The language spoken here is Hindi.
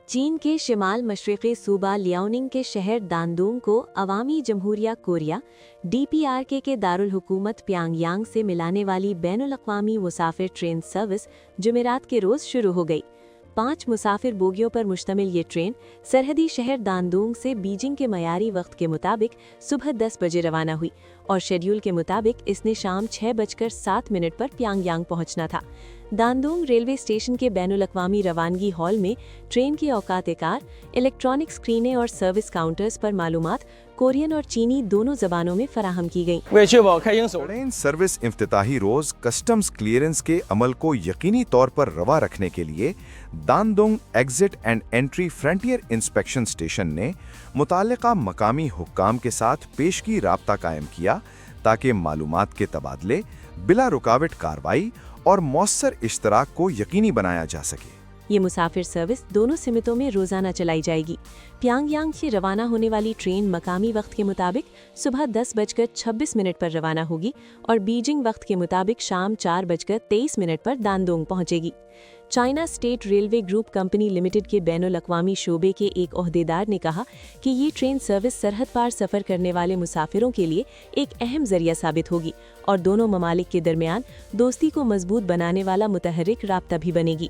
चीन के शिमाल मशरक़ी सूबा लियाओनिंग के शहर दानदोंग को अवामी जमहूरिया कोरिया DPRK के दारुल हुकूमत प्यांगयांग से मिलाने वाली बैनुल-अक़वामी मुसाफिर ट्रेन सर्विस जुमेरात के रोज़ शुरू हो गई। 5 मुसाफिर बोगियों पर मुश्तमिल ये ट्रेन सरहदी शहर दानदोंग से बीजिंग के मयारी वक्त के मुताबिक सुबह 10 बजे रवाना हुई और शेड्यूल के मुताबिक इसने शाम 6:07 पर प्यांगयांग पहुंचना था। दानदोंग रेलवे स्टेशन के बैनुल-अक़वामी रवानगी हॉल में ट्रेन की औकात-ए-कार, इलेक्ट्रॉनिक स्क्रीनें और सर्विस काउंटर्स पर मालूमात कोरियन और चीनी दोनों जबानों में फराहम की गई। ट्रेन सर्विस इफ्तिताही रोज कस्टम्स क्लियरेंस के अमल को यकीनी तौर पर रवा रखने के लिए Dandong exit and entry frontier inspection station ने मुताल्लिका मकामी हुक्काम के साथ पेशगी राब्ता कायम किया ताकि मालूमात के तबादले, बिला रुकावट कार्रवाई और मौसर इश्तराक को यकीनी बनाया जा सके। ये मुसाफिर सर्विस दोनों सिमतों में रोजाना चलाई जाएगी। प्यांगयांग से रवाना होने वाली ट्रेन मकामी वक्त के मुताबिक सुबह 10:26 पर रवाना होगी और बीजिंग वक्त के मुताबिक शाम 4:23 पर दानदोंग पहुंचेगी। China state railway group company limited के बैनुल-अक़वामी शोबे के एक ओहदेदार ने कहा कि ये ट्रेन सर्विस सरहद पार सफ़र करने वाले मुसाफिरों के लिए एक अहम जरिया साबित होगी और दोनों ममालिक के दरमियान दोस्ती को मजबूत बनाने वाला मुतहर्रिक राब्ता भी बनेगी।